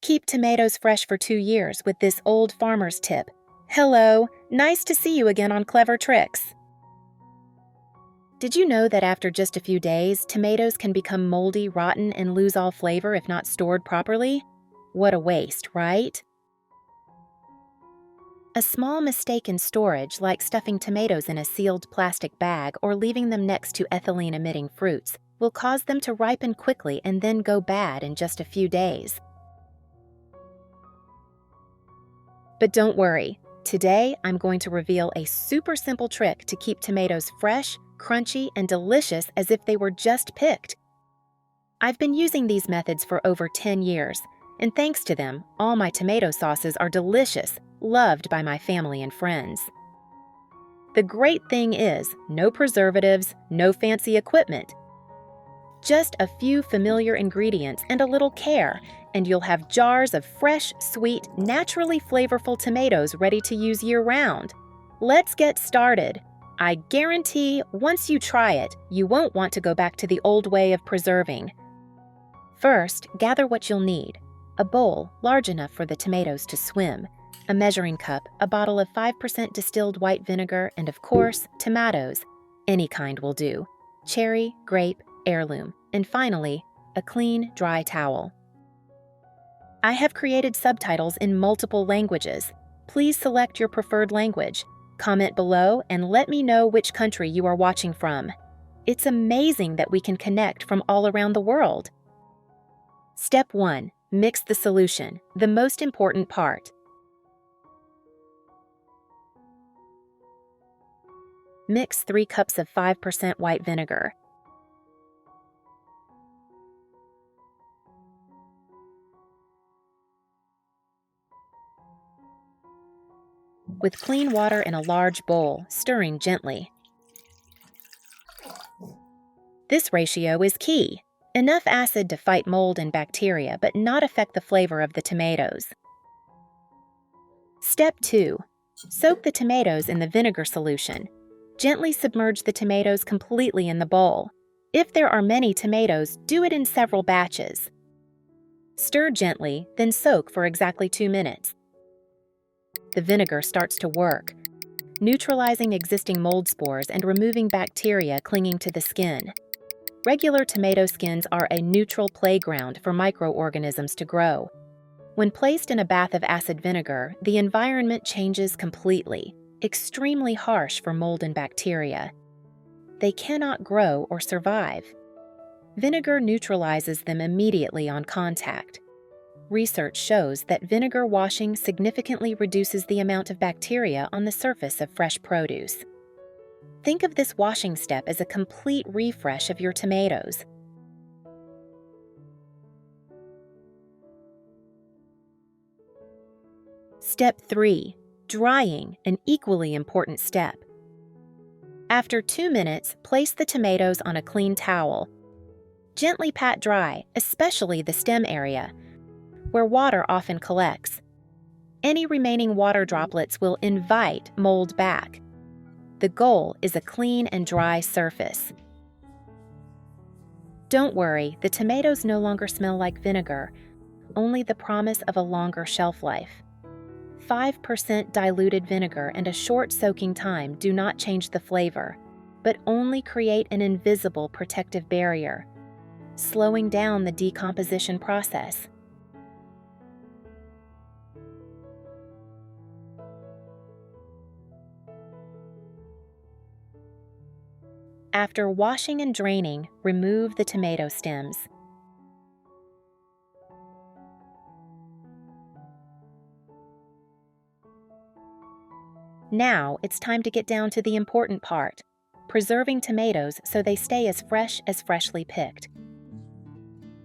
Keep tomatoes fresh for 2 years with this old farmer's tip. Hello, nice to see you again on Clever Tricks. Did you know that after just a few days, tomatoes can become moldy, rotten, and lose all flavor if not stored properly? What a waste, right? A small mistake in storage, like stuffing tomatoes in a sealed plastic bag or leaving them next to ethylene-emitting fruits, will cause them to ripen quickly and then go bad in just a few days. But don't worry. Today, I'm going to reveal a super simple trick to keep tomatoes fresh, crunchy, and delicious as if they were just picked. I've been using these methods for over 10 years, and thanks to them, all my tomato sauces are delicious, loved by my family and friends. The great thing is, no preservatives, no fancy equipment. Just a few familiar ingredients and a little care, and you'll have jars of fresh, sweet, naturally flavorful tomatoes ready to use year-round. Let's get started. I guarantee once you try it, you won't want to go back to the old way of preserving. First, gather what you'll need. A bowl large enough for the tomatoes to swim, a measuring cup, a bottle of 5% distilled white vinegar, and of course, tomatoes. Any kind will do. Cherry, grape, heirloom, and finally, a clean, dry towel. I have created subtitles in multiple languages. Please select your preferred language. Comment below and let me know which country you are watching from. It's amazing that we can connect from all around the world. Step 1. Mix the solution, the most important part. Mix 3 cups of 5% white vinegar. With clean water in a large bowl, stirring gently. This ratio is key. Enough acid to fight mold and bacteria, but not affect the flavor of the tomatoes. Step 2. Soak the tomatoes in the vinegar solution. Gently submerge the tomatoes completely in the bowl. If there are many tomatoes, do it in several batches. Stir gently, then soak for exactly 2 minutes. The vinegar starts to work, neutralizing existing mold spores and removing bacteria clinging to the skin. Regular tomato skins are a neutral playground for microorganisms to grow. When placed in a bath of acid vinegar, the environment changes completely, extremely harsh for mold and bacteria. They cannot grow or survive. Vinegar neutralizes them immediately on contact. Research shows that vinegar washing significantly reduces the amount of bacteria on the surface of fresh produce. Think of this washing step as a complete refresh of your tomatoes. Step 3. Drying, an equally important step. After 2 minutes, place the tomatoes on a clean towel. Gently pat dry, especially the stem area, where water often collects. Any remaining water droplets will invite mold back. The goal is a clean and dry surface. Don't worry, the tomatoes no longer smell like vinegar, only the promise of a longer shelf life. 5% diluted vinegar and a short soaking time do not change the flavor, but only create an invisible protective barrier, slowing down the decomposition process. After washing and draining, remove the tomato stems. Now it's time to get down to the important part, preserving tomatoes so they stay as freshly picked.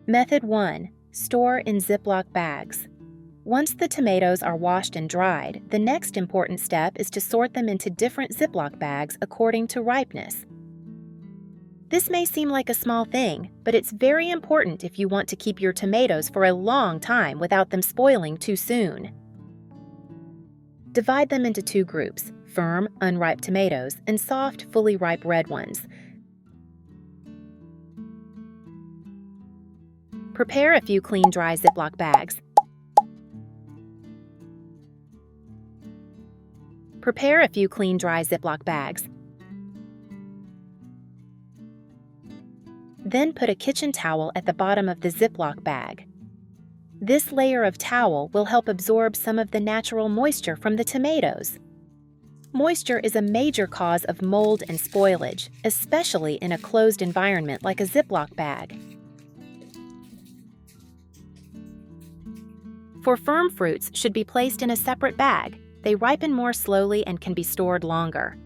Method 1. Store in Ziploc bags. Once the tomatoes are washed and dried, the next important step is to sort them into different Ziploc bags according to ripeness. This may seem like a small thing, but it's very important if you want to keep your tomatoes for a long time without them spoiling too soon. Divide them into 2 groups, firm, unripe tomatoes and soft, fully ripe red ones. Prepare a few clean, dry Ziploc bags. Prepare a few clean, dry Ziploc bags. Then put a kitchen towel at the bottom of the Ziploc bag. This layer of towel will help absorb some of the natural moisture from the tomatoes. Moisture is a major cause of mold and spoilage, especially in a closed environment like a Ziploc bag. For firm fruits should be placed in a separate bag. They ripen more slowly and can be stored longer.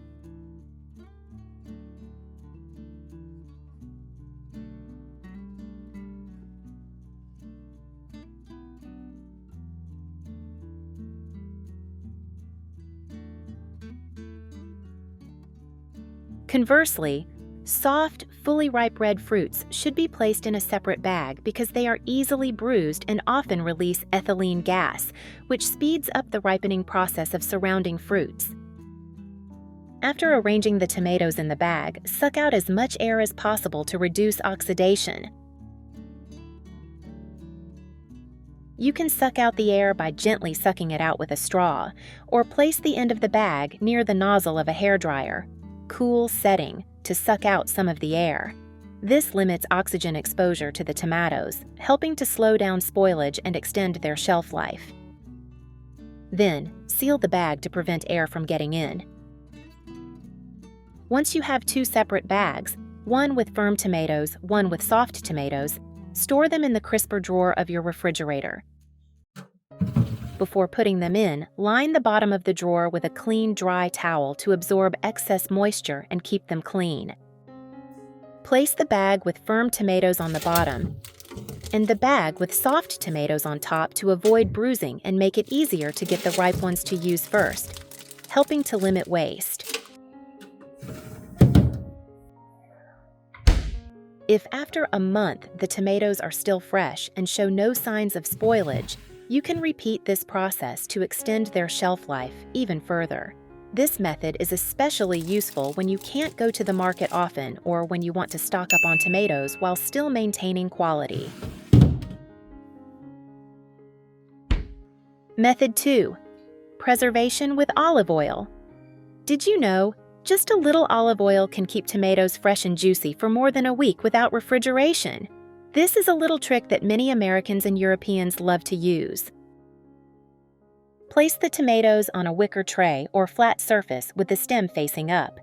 Conversely, soft, fully ripe red fruits should be placed in a separate bag because they are easily bruised and often release ethylene gas, which speeds up the ripening process of surrounding fruits. After arranging the tomatoes in the bag, suck out as much air as possible to reduce oxidation. You can suck out the air by gently sucking it out with a straw, or place the end of the bag near the nozzle of a hairdryer. Cool setting to suck out some of the air. This limits oxygen exposure to the tomatoes, helping to slow down spoilage and extend their shelf life. Then, seal the bag to prevent air from getting in. Once you have two separate bags, one with firm tomatoes, one with soft tomatoes, store them in the crisper drawer of your refrigerator. Before putting them in, line the bottom of the drawer with a clean, dry towel to absorb excess moisture and keep them clean. Place the bag with firm tomatoes on the bottom and the bag with soft tomatoes on top to avoid bruising and make it easier to get the ripe ones to use first, helping to limit waste. If after a month the tomatoes are still fresh and show no signs of spoilage, you can repeat this process to extend their shelf life even further. This method is especially useful when you can't go to the market often or when you want to stock up on tomatoes while still maintaining quality. Method 2. Preservation with olive oil. Did you know, just a little olive oil can keep tomatoes fresh and juicy for more than a week without refrigeration? This is a little trick that many Americans and Europeans love to use. Place the tomatoes on a wicker tray or flat surface with the stem facing up.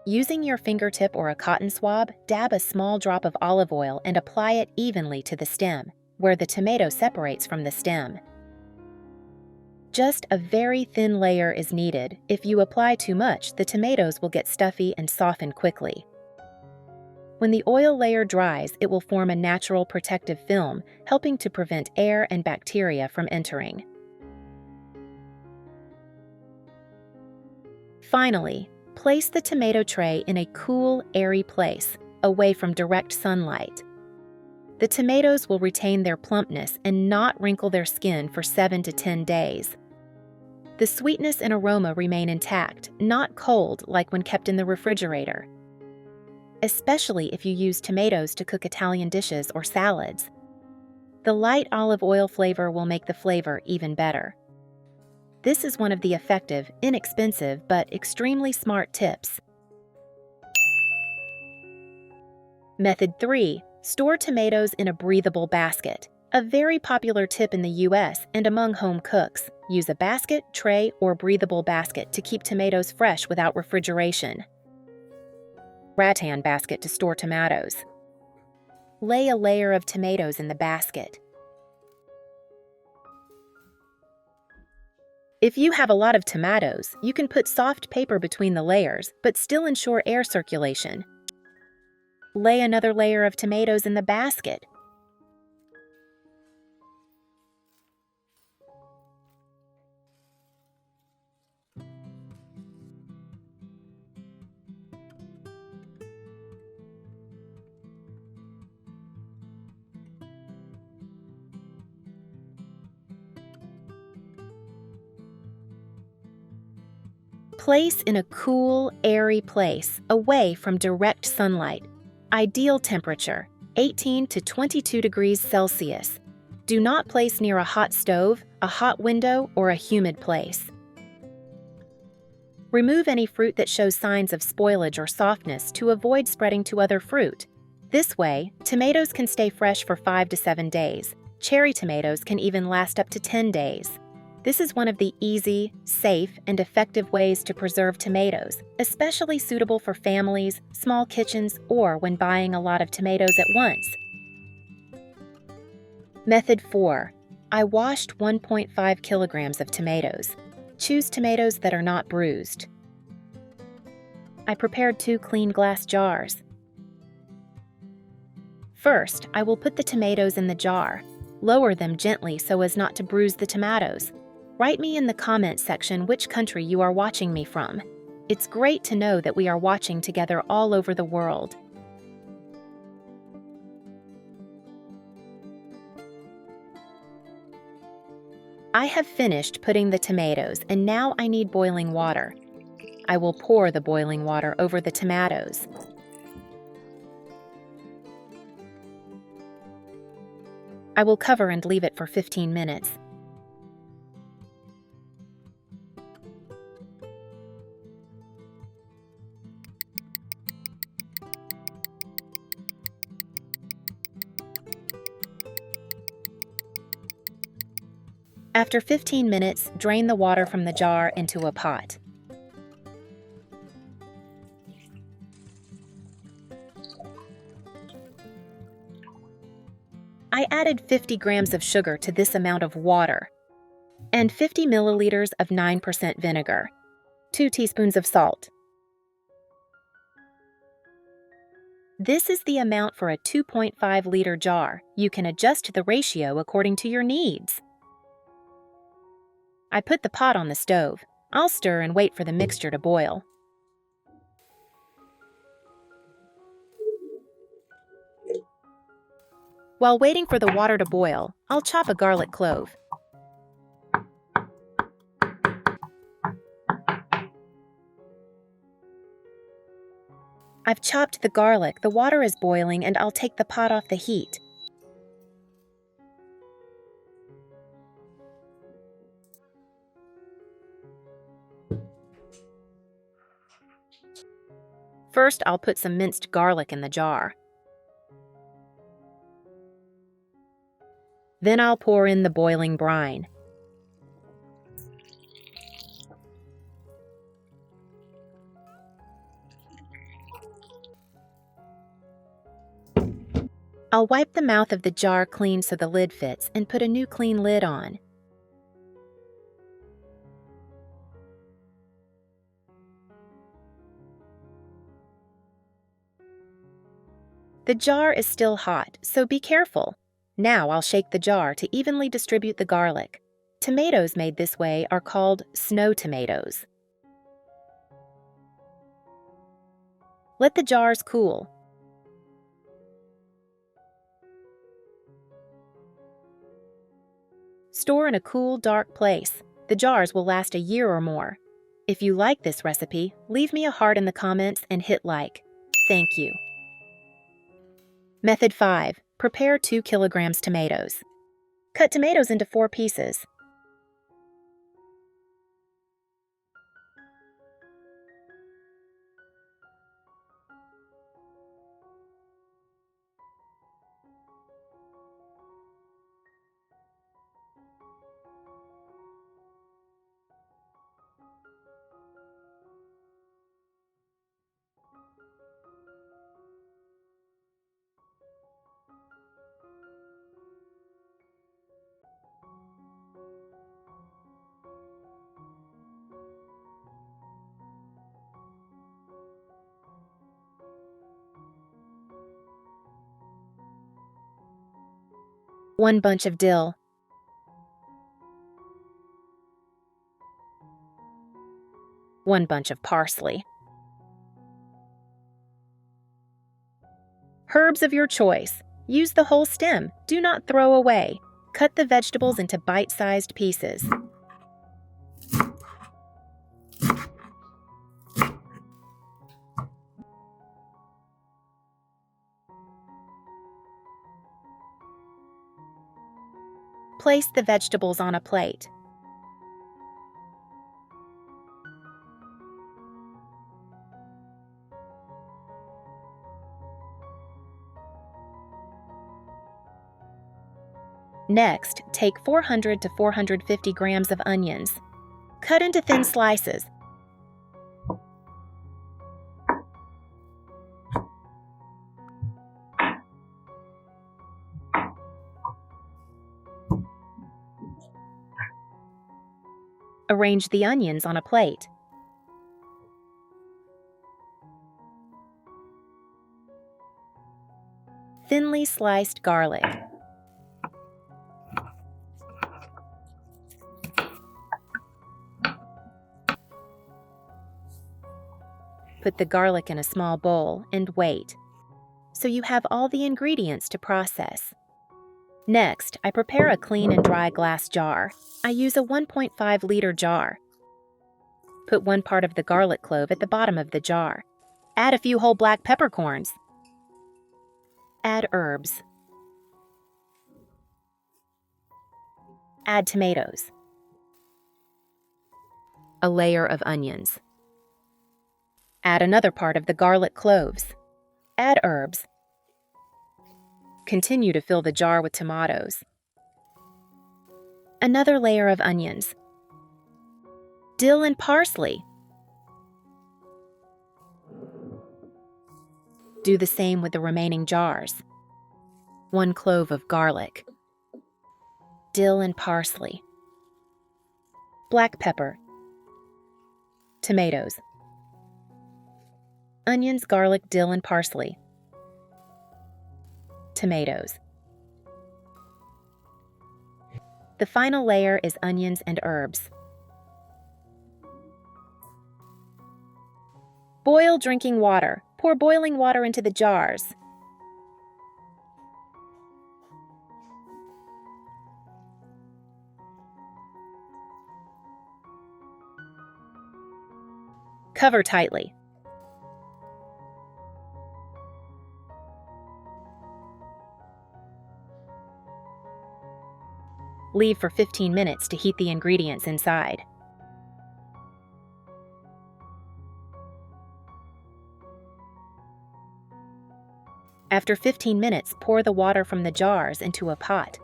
Using your fingertip or a cotton swab, dab a small drop of olive oil and apply it evenly to the stem, where the tomato separates from the stem. Just a very thin layer is needed. If you apply too much, the tomatoes will get stuffy and soften quickly. When the oil layer dries, it will form a natural protective film, helping to prevent air and bacteria from entering. Finally, place the tomato tray in a cool, airy place, away from direct sunlight. The tomatoes will retain their plumpness and not wrinkle their skin for 7 to 10 days. The sweetness and aroma remain intact, not cold like when kept in the refrigerator. Especially if you use tomatoes to cook Italian dishes or salads. The light olive oil flavor will make the flavor even better. This is one of the effective, inexpensive, but extremely smart tips. Method 3. Store tomatoes in a breathable basket. A very popular tip in the US and among home cooks. Use a basket, tray, or breathable basket to keep tomatoes fresh without refrigeration. Rattan basket to store tomatoes. Lay a layer of tomatoes in the basket. If you have a lot of tomatoes, you can put soft paper between the layers, but still ensure air circulation. Lay another layer of tomatoes in the basket. Place in a cool, airy place, away from direct sunlight. Ideal temperature, 18 to 22 degrees Celsius. Do not place near a hot stove, a hot window, or a humid place. Remove any fruit that shows signs of spoilage or softness to avoid spreading to other fruit. This way, tomatoes can stay fresh for 5 to 7 days. Cherry tomatoes can even last up to 10 days. This is one of the easy, safe, and effective ways to preserve tomatoes, especially suitable for families, small kitchens, or when buying a lot of tomatoes at once. Method 4. I washed 1.5 kilograms of tomatoes. Choose tomatoes that are not bruised. I prepared 2 clean glass jars. First, I will put the tomatoes in the jar. Lower them gently so as not to bruise the tomatoes. Write me in the comments section which country you are watching me from. It's great to know that we are watching together all over the world. I have finished putting the tomatoes, and now I need boiling water. I will pour the boiling water over the tomatoes. I will cover and leave it for 15 minutes. After 15 minutes, drain the water from the jar into a pot. I added 50 grams of sugar to this amount of water and 50 milliliters of 9% vinegar, 2 teaspoons of salt. This is the amount for a 2.5-liter jar. You can adjust the ratio according to your needs. I put the pot on the stove. I'll stir and wait for the mixture to boil. While waiting for the water to boil, I'll chop a garlic clove. I've chopped the garlic, the water is boiling, and I'll take the pot off the heat. First, I'll put some minced garlic in the jar. Then I'll pour in the boiling brine. I'll wipe the mouth of the jar clean so the lid fits and put a new clean lid on. The jar is still hot, so be careful. Now I'll shake the jar to evenly distribute the garlic. Tomatoes made this way are called snow tomatoes. Let the jars cool. Store in a cool, dark place. The jars will last a year or more. If you like this recipe, leave me a heart in the comments and hit like. Thank you. Method 5. Prepare 2 kilograms tomatoes. Cut tomatoes into 4 pieces. One bunch of dill. One bunch of parsley. Herbs of your choice. Use the whole stem. Do not throw away. Cut the vegetables into bite-sized pieces. Place the vegetables on a plate. Next, take 400 to 450 grams of onions. Cut into thin slices. Arrange the onions on a plate. Thinly sliced garlic. Put the garlic in a small bowl and wait, so you have all the ingredients to process. Next, I prepare a clean and dry glass jar. I use a 1.5-liter jar. Put 1 part of the garlic clove at the bottom of the jar. Add a few whole black peppercorns. Add herbs. Add tomatoes. A layer of onions. Add another part of the garlic cloves. Add herbs. Continue to fill the jar with tomatoes. Another layer of onions. Dill and parsley. Do the same with the remaining jars. 1 clove of garlic. Dill and parsley. Black pepper. Tomatoes. Onions, garlic, dill, and parsley. Tomatoes. The final layer is onions and herbs. Boil drinking water. Pour boiling water into the jars. Cover tightly. Leave for 15 minutes to heat the ingredients inside. After 15 minutes, pour the water from the jars into a pot.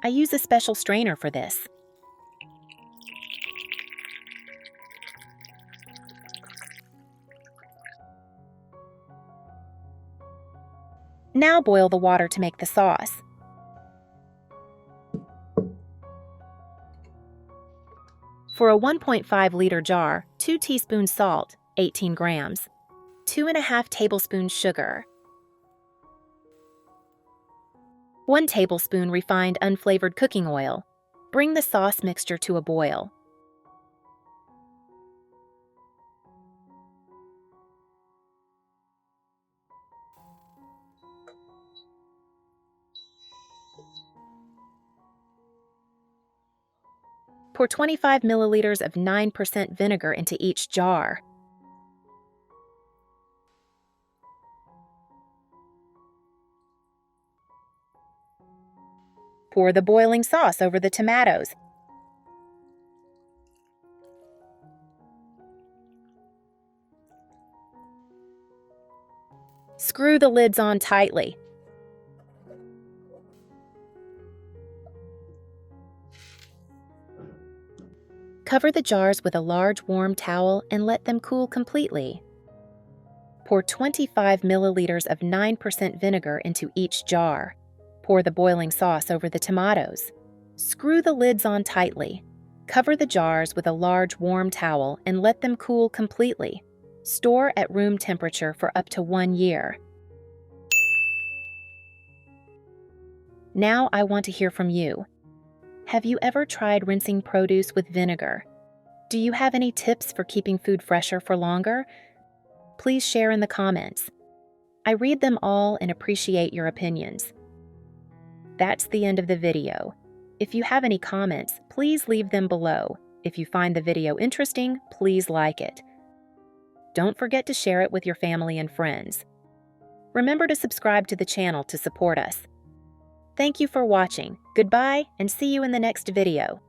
I use a special strainer for this. Now boil the water to make the sauce. For a 1.5-liter jar, 2 teaspoons salt, 18 grams, 2.5 tablespoons sugar, 1 tablespoon refined unflavored cooking oil. Bring the sauce mixture to a boil. Pour 25 milliliters of 9% vinegar into each jar. Pour the boiling sauce over the tomatoes. Screw the lids on tightly. Cover the jars with a large warm towel and let them cool completely. Pour 25 milliliters of 9% vinegar into each jar. Pour the boiling sauce over the tomatoes. Screw the lids on tightly. Cover the jars with a large warm towel and let them cool completely. Store at room temperature for up to 1 year. Now I want to hear from you. Have you ever tried rinsing produce with vinegar? Do you have any tips for keeping food fresher for longer? Please share in the comments. I read them all and appreciate your opinions. That's the end of the video. If you have any comments, please leave them below. If you find the video interesting, please like it. Don't forget to share it with your family and friends. Remember to subscribe to the channel to support us. Thank you for watching. Goodbye, and see you in the next video.